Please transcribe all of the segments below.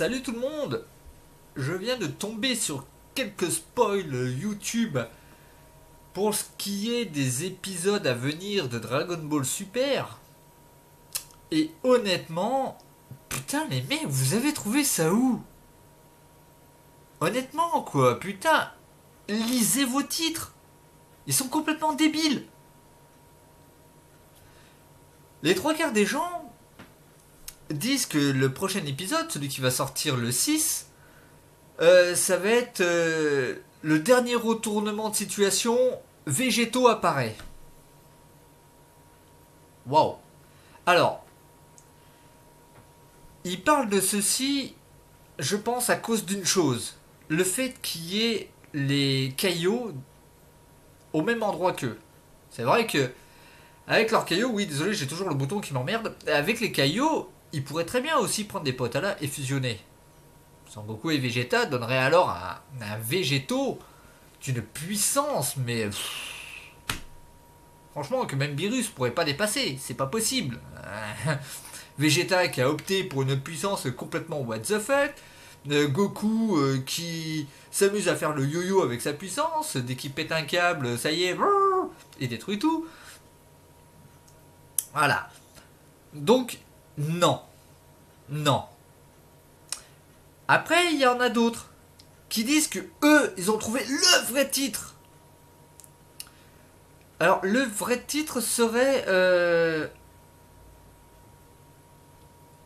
Salut tout le monde. Je viens de tomber sur quelques spoils YouTube pour ce qui est des épisodes à venir de Dragon Ball Super. Et honnêtement, putain les mecs, vous avez trouvé ça où? Honnêtement quoi, putain, lisez vos titres. Ils sont complètement débiles. Les trois quarts des gens disent que le prochain épisode, celui qui va sortir le 6, ça va être le dernier retournement de situation. Végétaux apparaît. Waouh. Alors, il parle de ceci, je pense, à cause d'une chose. Le fait qu'il y ait les caillots au même endroit qu'eux. C'est vrai que, avec leurs caillots, oui, désolé, j'ai toujours le bouton qui m'emmerde. Avec les caillots, ils pourraient très bien aussi prendre des Potala et fusionner. Sangoku et Vegeta donneraient alors un végétaux d'une puissance, mais franchement, que même Beerus pourrait pas dépasser, c'est pas possible. Vegeta qui a opté pour une puissance complètement what the fuck. Goku qui s'amuse à faire le yo-yo avec sa puissance, dès qu'il pète un câble, ça y est, il détruit tout. Voilà. Donc, non. Non. Après, il y en a d'autres qui disent que eux, ils ont trouvé le vrai titre. Alors, le vrai titre serait...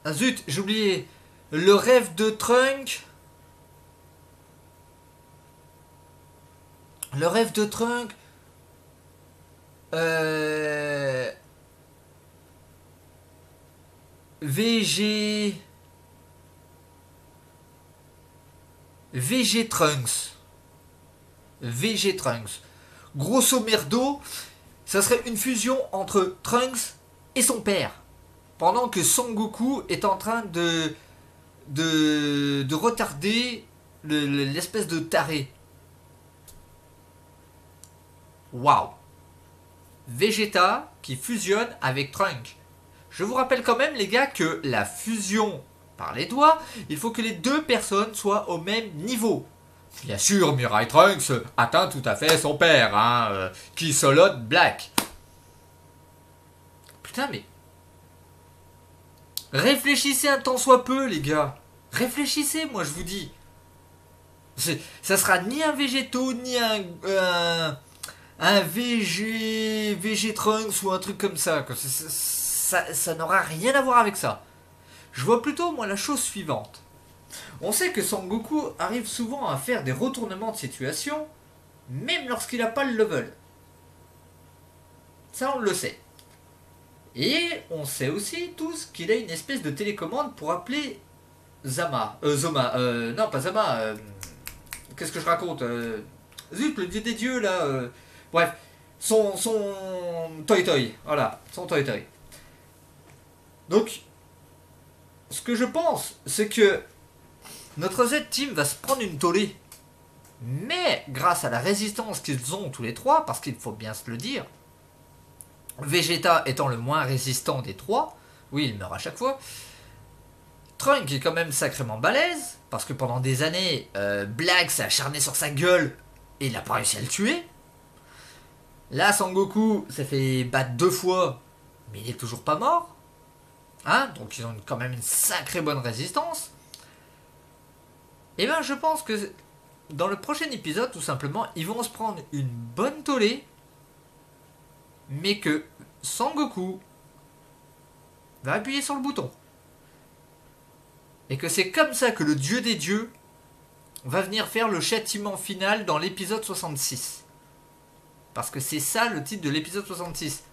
Ah zut, j'ai oublié. Le rêve de Trunk. Le rêve de Trunk. VG... VG Trunks. VG Trunks. Grosso merdo, ça serait une fusion entre Trunks et son père. Pendant que Son Goku est en train de retarder l'espèce de taré. Waouh. Vegeta qui fusionne avec Trunks. Je vous rappelle quand même les gars que la fusion par les doigts, il faut que les deux personnes soient au même niveau. Bien sûr, Mirai Trunks atteint tout à fait son père, qui solote Black. Putain, mais... réfléchissez un tant soit peu, les gars. Réfléchissez, moi, je vous dis. Ça sera ni un végétaux, ni un VG Trunks ou un truc comme ça. Ça n'aura rien à voir avec ça. Je vois plutôt, moi, la chose suivante. On sait que Sangoku arrive souvent à faire des retournements de situation, même lorsqu'il n'a pas le level. Ça, on le sait. Et on sait aussi tous qu'il a une espèce de télécommande pour appeler Zoma. Non, pas Zama. Qu'est-ce que je raconte Zut, le dieu des dieux, là. Bref, son Toy Toy. Voilà, son Toy Toy. Donc, ce que je pense, c'est que notre Z-Team va se prendre une tollée. Mais, grâce à la résistance qu'ils ont tous les trois, parce qu'il faut bien se le dire, Vegeta étant le moins résistant des trois, oui, il meurt à chaque fois, Trunk est quand même sacrément balèze, parce que pendant des années, Black s'est acharné sur sa gueule, et il n'a pas réussi à le tuer. Là, Sangoku s'est fait battre 2 fois, mais il est toujours pas mort. Donc ils ont quand même une sacrée bonne résistance. Et ben je pense que dans le prochain épisode, tout simplement, ils vont se prendre une bonne tollée, mais que Sangoku va appuyer sur le bouton. Et que c'est comme ça que le dieu des dieux va venir faire le châtiment final dans l'épisode 66. Parce que c'est ça le titre de l'épisode 66.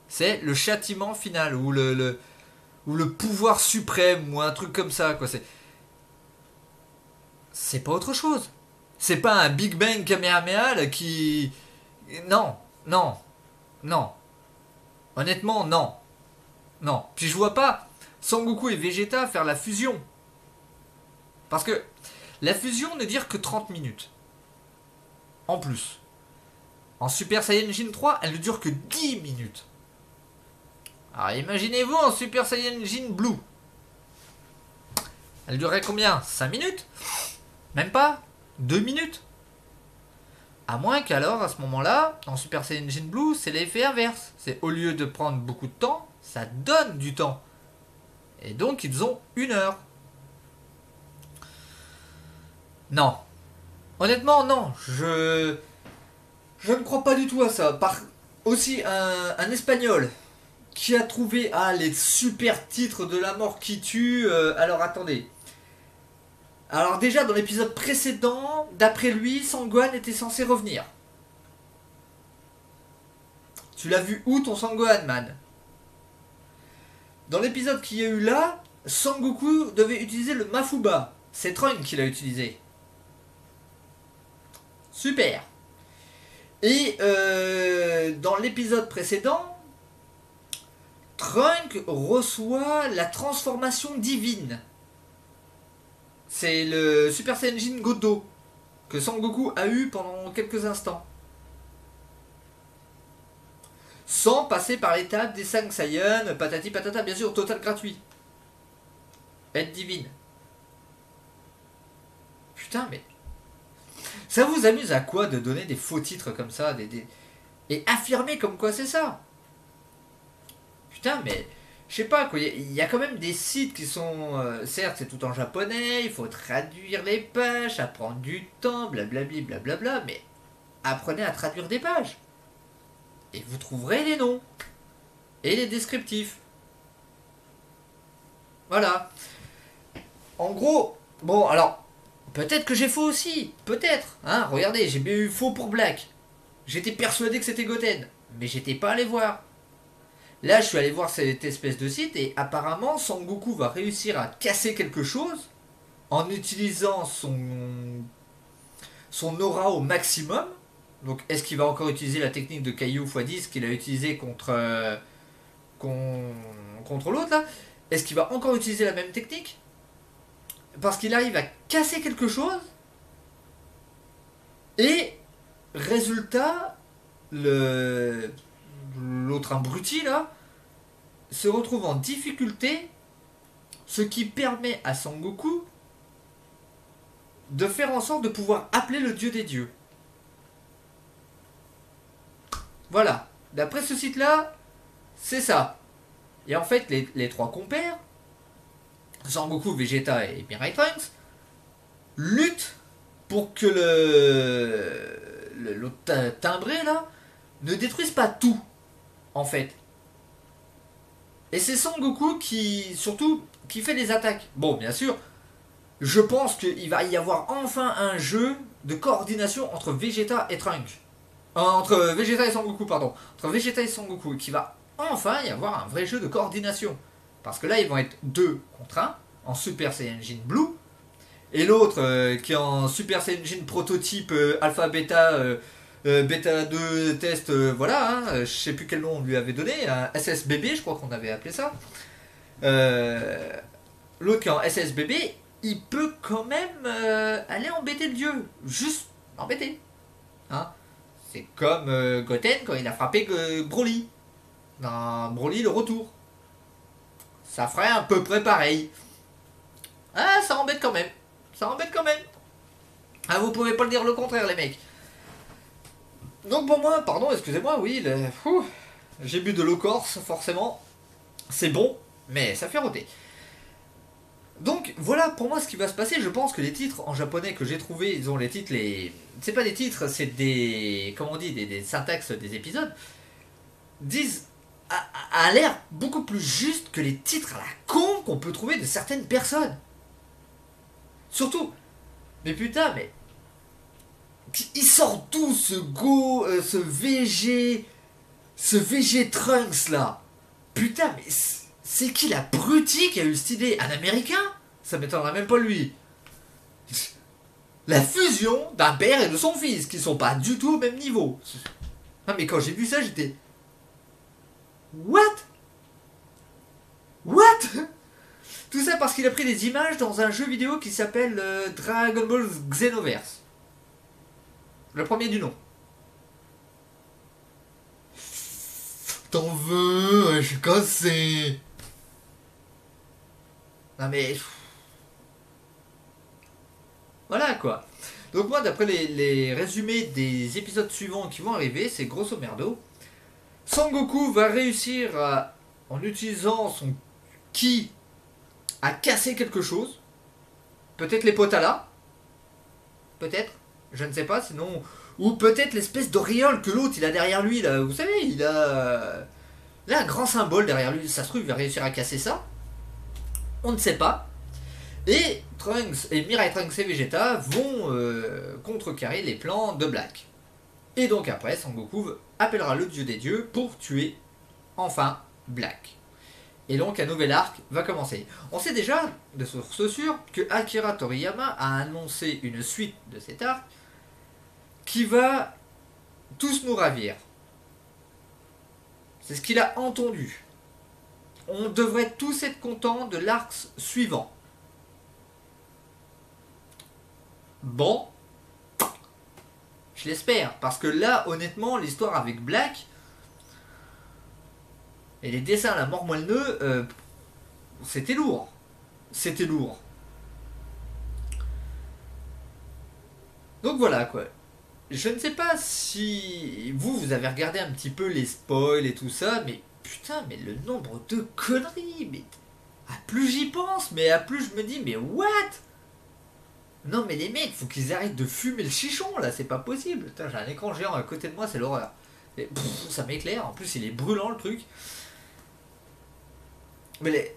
C'est le châtiment final, ou le pouvoir suprême, ou un truc comme ça, quoi. C'est pas autre chose. C'est pas un Big Bang Kamehameha là, qui... Non. Honnêtement, non. Puis je vois pas Sangoku et Vegeta faire la fusion. Parce que la fusion ne dure que 30 minutes. En plus. En Super Saiyajin 3, elle ne dure que 10 minutes. Alors imaginez-vous en Super Saiyajin Blue. Elle durait combien? 5 minutes? Même pas? 2 minutes? À moins qu'alors, à ce moment-là, en Super Saiyan Blue, c'est l'effet inverse. C'est au lieu de prendre beaucoup de temps, ça donne du temps. Et donc, ils ont 1 heure. Non. Honnêtement, non. Je ne crois pas du tout à ça. Aussi, un Espagnol qui a trouvé les super titres de la mort qui tue. Alors, attendez. Alors déjà, dans l'épisode précédent, d'après lui, Sangohan était censé revenir. Tu l'as vu où ton Sangohan, man? Dans l'épisode qu'il y a eu là, Sangoku devait utiliser le Mafuba. C'est Trunks qui l'a utilisé. Super. Et dans l'épisode précédent, Trunks reçoit la transformation divine. C'est le Super Saiyan Godo que Sangoku a eu pendant quelques instants. Sans passer par l'étape des 5 Saiyans, patati patata, bien sûr, total gratuit. Aide divine. Putain, mais... Ça vous amuse à quoi de donner des faux titres comme ça et affirmer comme quoi c'est ça? Putain, mais... Je sais pas, quoi. Il y a quand même des sites qui sont... certes, c'est tout en japonais, il faut traduire les pages, ça prend du temps, blablabli, blablabla, mais apprenez à traduire des pages. Et vous trouverez les noms. Et les descriptifs. Voilà. En gros, bon, alors, peut-être que j'ai faux aussi. Peut-être. Hein, regardez, j'ai bien eu faux pour Black. J'étais persuadé que c'était Goten. Mais j'étais pas allé voir. Là, je suis allé voir cette espèce de site et apparemment, Sangoku va réussir à casser quelque chose en utilisant son aura au maximum. Donc, est-ce qu'il va encore utiliser la technique de Kaiju x10 qu'il a utilisé contre l'autre là? Est-ce qu'il va encore utiliser la même technique? Parce qu'il arrive à casser quelque chose et résultat, l'autre abruti là se retrouve en difficulté, ce qui permet à Sangoku de faire en sorte de pouvoir appeler le dieu des dieux. Voilà, d'après ce site là, c'est ça. Et en fait, les 3 compères, Sangoku, Vegeta et Mirai Trunks, luttent pour que l'autre timbré là ne détruise pas tout, en fait. Et c'est Sangoku surtout, qui fait les attaques. Bon, bien sûr, je pense qu'il va y avoir enfin un jeu de coordination entre Vegeta et Trunks. Entre Vegeta et Sangoku, pardon. Entre Vegeta et Sangoku, qui va enfin y avoir un vrai jeu de coordination. Parce que là, ils vont être 2 contre 1 en Super Saiyan Blue. Et l'autre qui est en Super Saiyan prototype Alpha Beta Beta 2 test, voilà, hein, je sais plus quel nom on lui avait donné, un SSBB, je crois qu'on avait appelé ça. L'autre qui est en SSBB, il peut quand même aller embêter le dieu. Juste embêter. Hein. C'est comme Goten quand il a frappé Broly. Dans Broly le retour. Ça ferait à peu près pareil. Ah, ça embête quand même. Ça embête quand même. Ah, vous pouvez pas le dire le contraire, les mecs. Donc pour moi, pardon, excusez-moi, oui, j'ai bu de l'eau corse, forcément. C'est bon, mais ça fait roter. Donc voilà pour moi ce qui va se passer. Je pense que les titres en japonais que j'ai trouvés, ils ont les titres, c'est pas des titres, c'est des... Comment on dit, des syntaxes des épisodes. Disent a l'air beaucoup plus juste que les titres à la con qu'on peut trouver de certaines personnes. Surtout, mais putain, mais... Il sort d'où ce ce VG Trunks là? Putain, mais c'est qui l'abruti qui a eu cette idée? Un américain? Ça m'étonnerait même pas lui. La fusion d'un père et de son fils, qui sont pas du tout au même niveau. Ah mais quand j'ai vu ça, j'étais... What? What? Tout ça parce qu'il a pris des images dans un jeu vidéo qui s'appelle Dragon Ball Xenoverse. Le premier du nom. T'en veux? Je suis cassé. Non mais... quoi. Donc moi d'après les résumés des épisodes suivants qui vont arriver, c'est grosso merdo, Sangoku va réussir en utilisant son ki à casser quelque chose. Peut-être les Potala. Peut-être. Je ne sais pas, sinon... Ou peut-être l'espèce d'auréole que l'autre il a derrière lui là. Vous savez, il a un grand symbole derrière lui. Ça se trouve, il va réussir à casser ça. On ne sait pas. Et Trunks et Mirai Trunks et Vegeta vont contrecarrer les plans de Black. Et donc après, Sangoku appellera le dieu des dieux pour tuer enfin Black. Et donc un nouvel arc va commencer. On sait déjà, de source sûre, que Akira Toriyama a annoncé une suite de cet arc qui va tous nous ravir. C'est ce qu'il a entendu. On devrait tous être contents de l'arc suivant. Bon, je l'espère, parce que là, honnêtement, l'histoire avec Black et les dessins à la mort moelleux, c'était lourd. C'était lourd. Donc voilà quoi. Je ne sais pas si vous avez regardé un petit peu les spoils et tout ça, mais putain, mais le nombre de conneries, mais à plus j'y pense, mais à plus je me dis, mais what? Non mais les mecs, faut qu'ils arrêtent de fumer le chichon là, c'est pas possible. Putain, j'ai un écran géant à côté de moi, c'est l'horreur. Ça m'éclaire, en plus il est brûlant le truc. Mais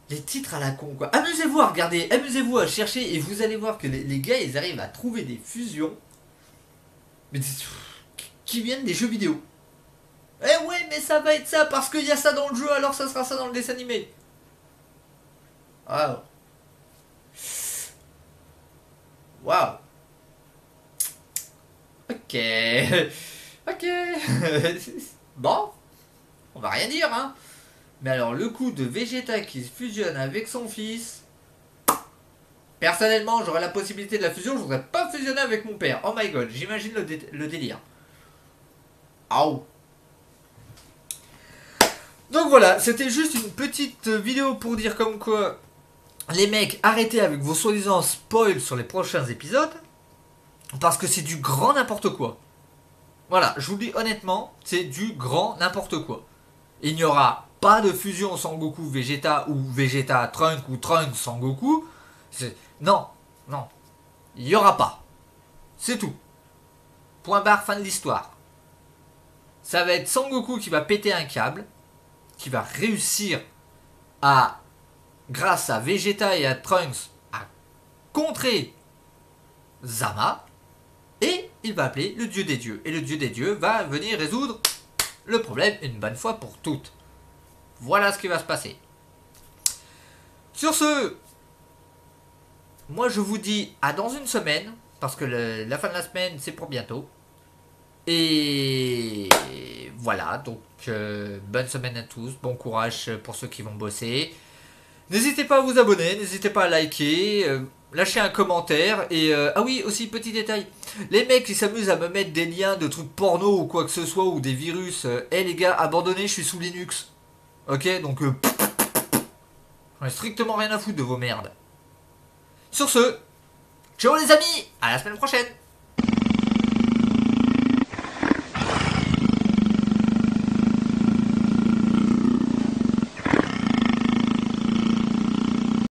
les titres à la con quoi. Amusez-vous à regarder, amusez-vous à chercher et vous allez voir que les gars ils arrivent à trouver des fusions mais qui viennent des jeux vidéo. Eh ouais mais ça va être ça parce qu'il y a ça dans le jeu alors ça sera ça dans le dessin animé. Waouh. Waouh. Ok. Ok. Bon. On va rien dire hein. Mais alors le coup de Vegeta qui se fusionne avec son fils. Personnellement j'aurais la possibilité de la fusion, je voudrais pas fusionner avec mon père. Oh my god, j'imagine le délire. Aouh. Donc voilà, c'était juste une petite vidéo pour dire comme quoi les mecs, arrêtez avec vos soi-disant spoils sur les prochains épisodes. Parce que c'est du grand n'importe quoi. Voilà, je vous le dis honnêtement, c'est du grand n'importe quoi. Il n'y aura pas de fusion Sangoku Vegeta ou Vegeta Trunks ou Trunks Sangoku. Non, non. Il n'y aura pas. C'est tout. Point barre, fin de l'histoire. Ça va être Sangoku qui va péter un câble, qui va réussir à, grâce à Vegeta et à Trunks, à contrer Zama. Et il va appeler le dieu des dieux. Et le dieu des dieux va venir résoudre le problème une bonne fois pour toutes. Voilà ce qui va se passer. Sur ce, moi je vous dis à dans une semaine, parce que la fin de la semaine c'est pour bientôt. Et voilà, donc bonne semaine à tous, bon courage pour ceux qui vont bosser. N'hésitez pas à vous abonner, n'hésitez pas à liker, lâcher un commentaire. Et ah oui, aussi petit détail, les mecs qui s'amusent à me mettre des liens de trucs porno ou quoi que ce soit, ou des virus, les gars, abandonnez, je suis sous Linux. Ok, donc j'en ai strictement rien à foutre de vos merdes. Sur ce, ciao les amis, à la semaine prochaine.